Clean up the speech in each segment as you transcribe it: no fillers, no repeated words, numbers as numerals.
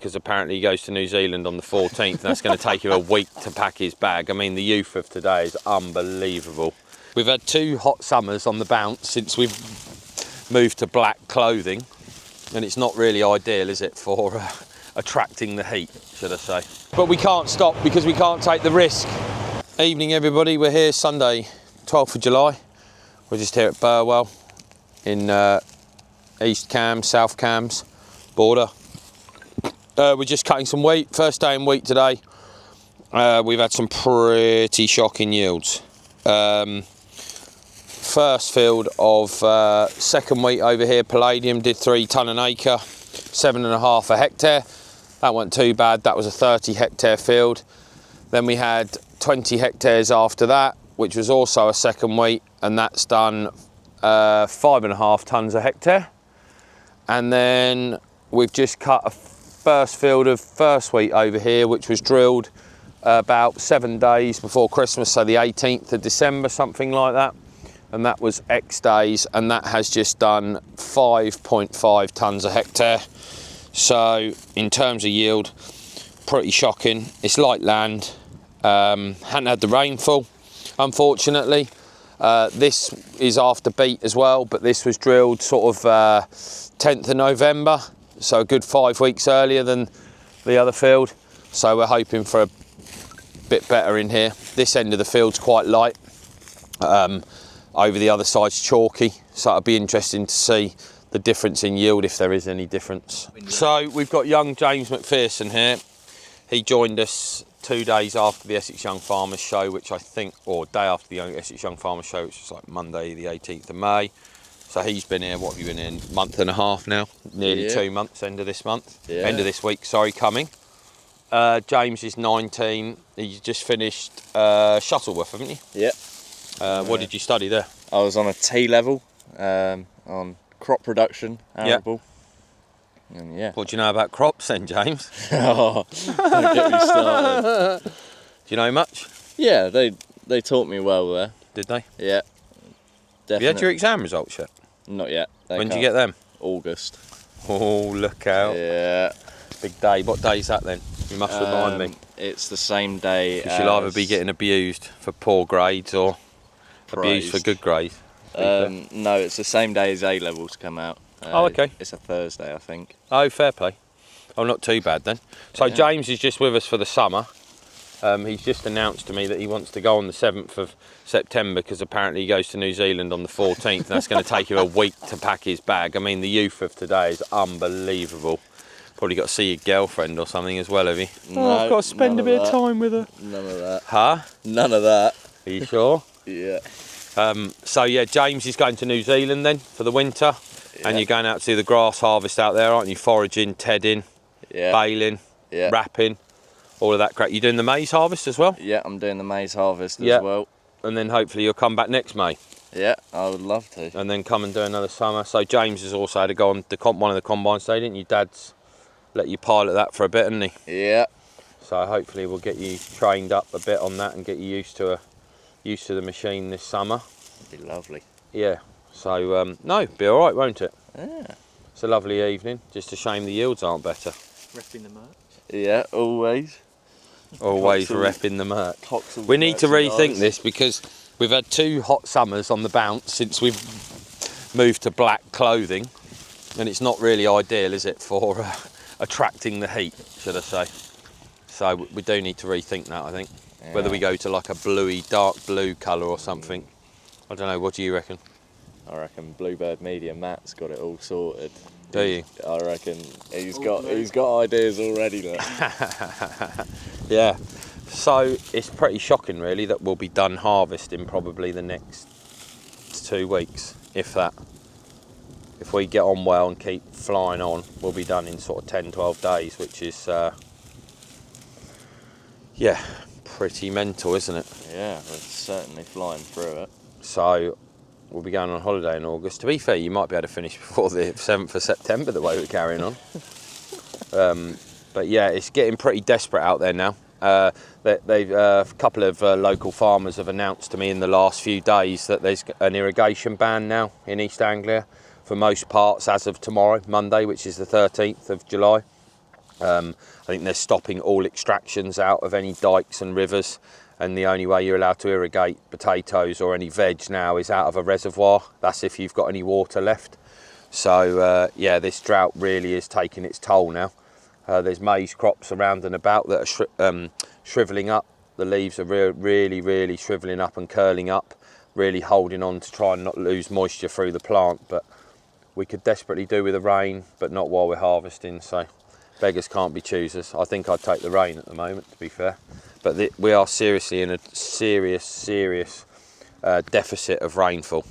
because apparently he goes to New Zealand on the 14th, and that's going to take him a week to pack his bag. I mean, the youth of today is unbelievable. We've had 2 hot summers on the bounce since we've moved to black clothing, and it's not really ideal, is it, for attracting the heat, should I say. But we can't stop because we can't take the risk. Evening, everybody. We're here Sunday, 12th of July. We're just here at Burwell in East Cams, South Cams border. We're just cutting some wheat. First day in wheat today. We've had some pretty shocking yields. First field of second wheat over here, Palladium, did 3 tonne an acre, 7.5 a hectare. That wasn't too bad. That was a 30 hectare field. Then we had 20 hectares after that, which was also a second wheat, and that's done 5.5 tonnes a hectare. And then we've just cut a first field of first wheat over here, which was drilled about 7 days before Christmas, so the 18th of December, something like that. And that was X days, and that has just done 5.5 tonnes a hectare. So in terms of yield, pretty shocking. It's light land, hadn't had the rainfall, unfortunately. This is after beat as well, but this was drilled sort of 10th of November, so a good 5 weeks earlier than the other field. So we're hoping for a bit better in here. This end of the field's quite light. Over the other side's chalky, so it'll be interesting to see the difference in yield, if there is any difference. So we've got young James McPherson here. He joined us 2 days after the Essex Young Farmers Show, which I think, or day after the Essex Young Farmers Show, which was like Monday the 18th of May. So he's been here, what have you been in, month and a half now? Nearly 2 months, end of this month, end of this week, sorry, coming. James is 19, he's just finished Shuttleworth, haven't you? Yep. What did you study there? I was on a T level on crop production, arable. And yeah. What do you know about crops then, James? Oh, don't get me started. Do you know much? Yeah, they taught me well there. Did they? Yeah, definitely. Have you had your exam results yet? Not yet. When did you get them? August. Oh, look out. Yeah. Big day. What day is that then? You must remind me. It's the same day as... You'll either be getting abused for poor grades or abused for good grades. No, it's the same day as A levels come out. Oh, okay. It's a Thursday, I think. Oh, fair play. Oh, not too bad then. So yeah. James is just with us for the summer. He's just announced to me that he wants to go on the 7th of September because apparently he goes to New Zealand on the 14th, and that's going to take him a week to pack his bag. I mean, the youth of today is unbelievable. Probably got to see your girlfriend or something as well, have you? No, I've got to spend a bit of time with her. None of that. Huh? None of that. Are you sure? Yeah. So yeah, James is going to New Zealand then for the winter, and you're going out to do the grass harvest out there, aren't you? Foraging, tedding, baling, wrapping, all of that crap. You doing the maize harvest as well? Yeah, I'm doing the maize harvest as well. And then hopefully you'll come back next May. Yeah, I would love to. And then come and do another summer. So James has also had to go on one of the combines today, didn't you? Dad's let you pilot that for a bit, hasn't he? Yeah. So hopefully we'll get you trained up a bit on that and get you used to the machine this summer. It'd be lovely. Yeah. So no, be all right, won't it? Yeah. It's a lovely evening. Just a shame the yields aren't better. Repping the merch. Yeah, always. Always repping the merch. We need to rethink this because we've had 2 hot summers on the bounce since we've moved to black clothing, and it's not really ideal, is it, for attracting the heat, should I say. So we do need to rethink that, I think. Yeah. Whether we go to like a bluey, dark blue colour or something. I don't know, what do you reckon? I reckon Bluebird Media Matt's got it all sorted. Do you? I reckon he's got ideas already. Look. Yeah. So it's pretty shocking really that we'll be done harvesting probably the next 2 weeks, if that. If we get on well and keep flying on, we'll be done in sort of 10-12 days, which is yeah, pretty mental, isn't it? Yeah, we're certainly flying through it. So we'll be going on holiday in August. To be fair, you might be able to finish before the 7th of September the way we're carrying on. But yeah, it's getting pretty desperate out there now. A couple of local farmers have announced to me in the last few days that there's an irrigation ban now in East Anglia for most parts as of tomorrow, Monday, which is the 13th of July. I think they're stopping all extractions out of any dikes and rivers, and the only way you're allowed to irrigate potatoes or any veg now is out of a reservoir. That's if you've got any water left. So yeah, this drought really is taking its toll now. There's maize crops around and about that are shrivelling up. The leaves are really shrivelling up and curling up, really holding on to try and not lose moisture through the plant. But we could desperately do with the rain, but not while we're harvesting, so beggars can't be choosers. I think I'd take the rain at the moment, to be fair. But we are seriously in a serious deficit of rainfall,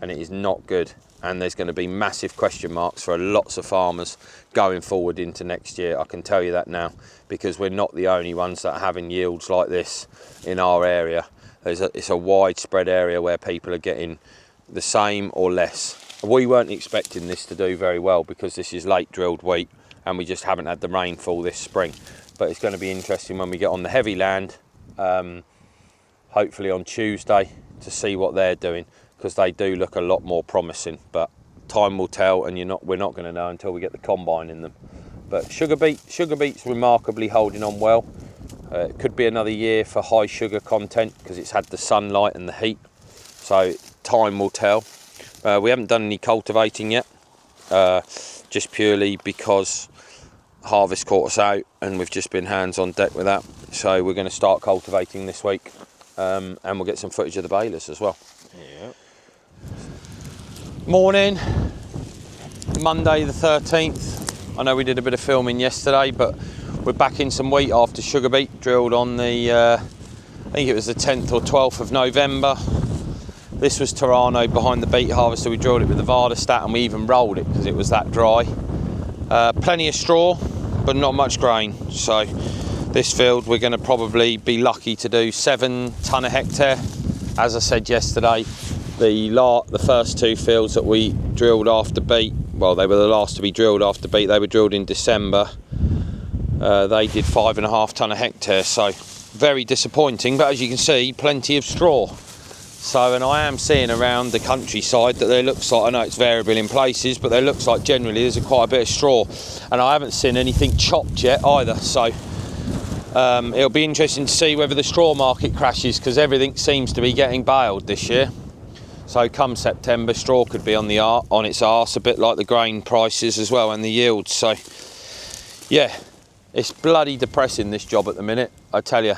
and it is not good. And there's going to be massive question marks for lots of farmers going forward into next year. I can tell you that now, because we're not the only ones that are having yields like this in our area. It's a widespread area where people are getting the same or less. We weren't expecting this to do very well because this is late drilled wheat and we just haven't had the rainfall this spring. But it's going to be interesting when we get on the heavy land, hopefully on Tuesday, to see what they're doing, because they do look a lot more promising. But time will tell, and we're not going to know until we get the combine in them. But sugar beet's remarkably holding on well. It could be another year for high sugar content because it's had the sunlight and the heat. So time will tell. We haven't done any cultivating yet, just purely because harvest caught us out and we've just been hands on deck with that. So we're going to start cultivating this week, and we'll get some footage of the balers as well. Yeah. Morning, Monday the 13th. I know we did a bit of filming yesterday, but we're back in some wheat after sugar beet, drilled on the, I think it was the 10th or 12th of November. This was Toronto behind the beet harvester. We drilled it with the Vardastat and we even rolled it because it was that dry. Plenty of straw, but not much grain. So this field we're going to probably be lucky to do 7 tonne a hectare. As I said yesterday, the first 2 fields that we drilled after beet, well, they were the last to be drilled after beet. They were drilled in December. They did 5.5 tonne a hectare, so very disappointing. But as you can see, plenty of straw. So, and I am seeing around the countryside that there looks like, I know it's variable in places, but there looks like generally there's quite a bit of straw. And I haven't seen anything chopped yet either. So it'll be interesting to see whether the straw market crashes, because everything seems to be getting baled this year. So come September, straw could be on its arse, a bit like the grain prices as well and the yields. So yeah, it's bloody depressing, this job at the minute. I tell you,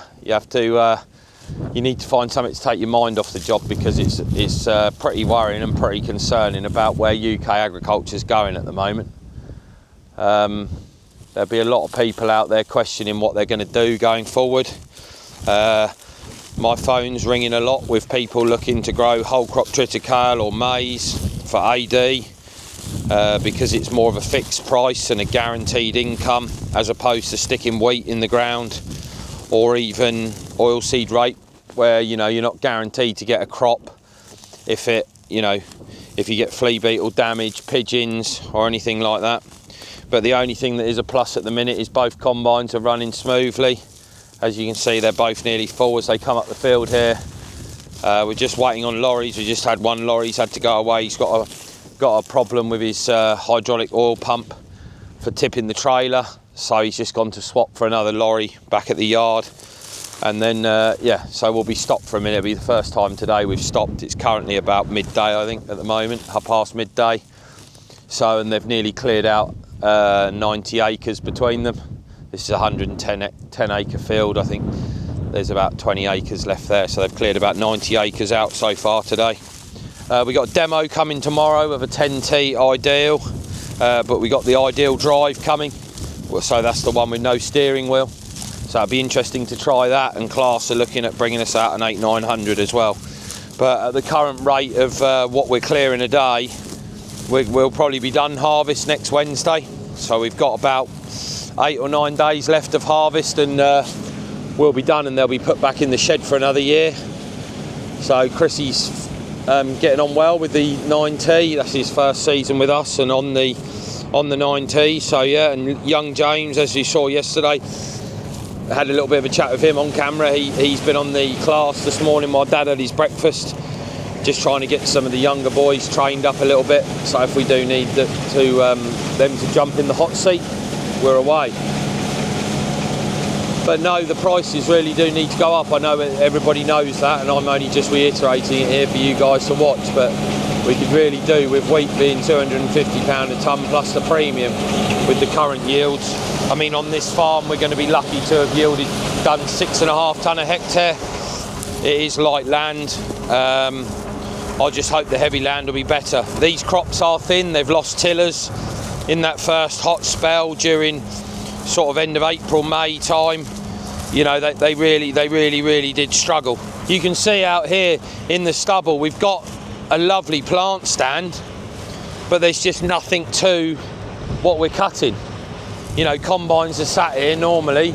you need to find something to take your mind off the job, because it's pretty worrying and pretty concerning about where UK agriculture is going at the moment. There'll be a lot of people out there questioning what they're going to do going forward. My phone's ringing a lot with people looking to grow whole crop triticale or maize for AD, because it's more of a fixed price and a guaranteed income, as opposed to sticking wheat in the ground, or even oilseed rape, where you're not guaranteed to get a crop if you get flea beetle damage, pigeons or anything like that. But the only thing that is a plus at the minute is both combines are running smoothly. As you can see, they're both nearly full as they come up the field here. We're just waiting on lorries. We just had one lorry, he's had to go away. He's got a problem with his hydraulic oil pump for tipping the trailer, so he's just gone to swap for another lorry back at the yard. And then so we'll be stopped for a minute. It'll be the first time today we've stopped. It's currently about midday, I think, at the moment, past midday. So, and they've nearly cleared out 90 acres between them. This is a 110 acre field. I think there's about 20 acres left there, so they've cleared about 90 acres out so far today. We got a demo coming tomorrow of a 10T Ideal, but we got the Ideal Drive coming, so that's the one with no steering wheel. So it'll be interesting to try that, and Class are looking at bringing us out an 8900 as well. But at the current rate of what we're clearing a day, we'll probably be done harvest next Wednesday. So we've got about 8 or 9 days left of harvest, and we'll be done, and they'll be put back in the shed for another year. So Chrissy's getting on well with the 9T. That's his first season with us and on the 9T. So yeah, and young James, as you saw yesterday, I had a little bit of a chat with him on camera. He's been on the Class this morning. My dad had his breakfast, just trying to get some of the younger boys trained up a little bit, so if we do need them to jump in the hot seat, we're away. But no, the prices really do need to go up. I know everybody knows that, and I'm only just reiterating it here for you guys to watch, but we could really do with wheat being £250 a tonne plus the premium with the current yields. I mean, on this farm we're going to be lucky to have done 6.5 tonne a hectare. It is light land. I just hope the heavy land will be better. These crops are thin, they've lost tillers in that first hot spell during sort of end of April, May time. You know, they really did struggle. You can see out here in the stubble we've got a lovely plant stand, but there's just nothing to what we're cutting. You know, combines are sat here normally,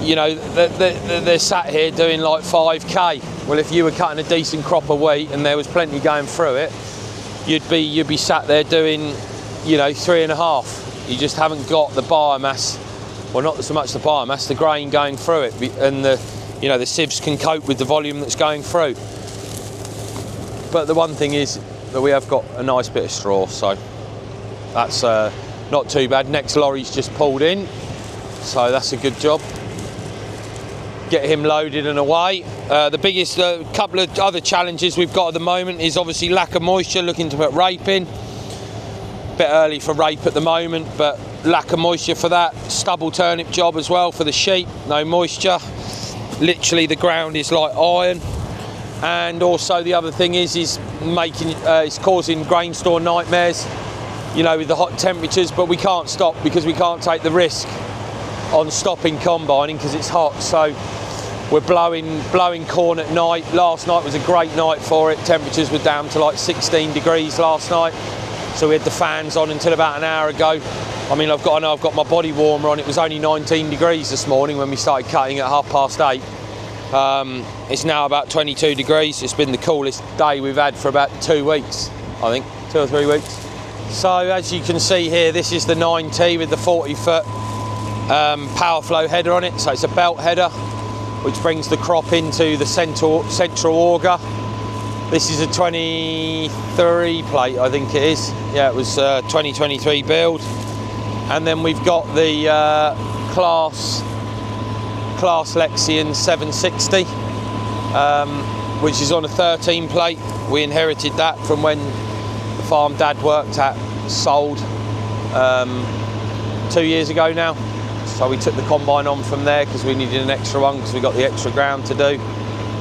you know, they're sat here doing like 5k. Well, if you were cutting a decent crop of wheat and there was plenty going through it, you'd be sat there doing, you know, 3.5. You just haven't got the biomass, well, not so much the biomass, the grain going through it, and the, you know, the sieves can cope with the volume that's going through. But the one thing is that we have got a nice bit of straw, so that's not too bad. Next lorry's just pulled in, so that's a good job. Get him loaded and away. The biggest couple of other challenges we've got at the moment is obviously lack of moisture, looking to put rape in. Bit early for rape at the moment, but lack of moisture for that. Stubble turnip job as well for the sheep, no moisture. Literally the ground is like iron. And also the other thing is making it's causing grain store nightmares, you know, with the hot temperatures, but we can't stop because we can't take the risk on stopping combining because it's hot. So we're blowing corn at night. Last night was a great night for it. Temperatures were down to like 16 degrees last night, so we had the fans on until about an hour ago. I mean, I've got my body warmer on. It was only 19 degrees this morning when we started cutting at 8:30. It's now about 22 degrees. It's been the coolest day we've had for about 2 weeks, I think, 2 or 3 weeks. So as you can see here, this is the 9T with the 40-foot power flow header on it. So it's a belt header which brings the crop into the central auger. This is a 23 plate, I think it is. Yeah, it was 2023 build. And then we've got the Class Lexion 760, which is on a 13 plate. We inherited that from when the farm Dad worked at sold 2 years ago now. So we took the combine on from there because we needed an extra one because we got the extra ground to do.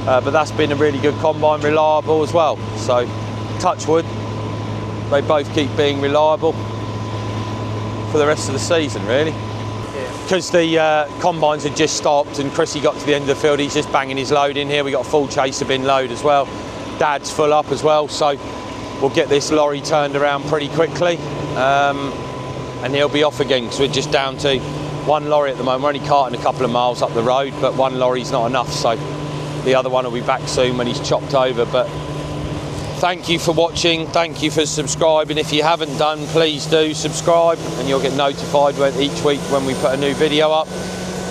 But that's been a really good combine, reliable as well. So touch wood, they both keep being reliable for the rest of the season, really. Because the combines had just stopped and Chrissy got to the end of the field, he's just banging his load in here. We got a full chaser bin load as well. Dad's full up as well, so we'll get this lorry turned around pretty quickly, and he'll be off again because we're just down to one lorry at the moment. We're only carting a couple of miles up the road, but one lorry's not enough, so the other one will be back soon when he's chopped over. But thank you for watching, thank you for subscribing. If you haven't done, please do subscribe and you'll get notified each week when we put a new video up,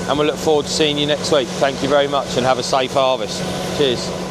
and we'll look forward to seeing you next week. Thank you very much and have a safe harvest. Cheers.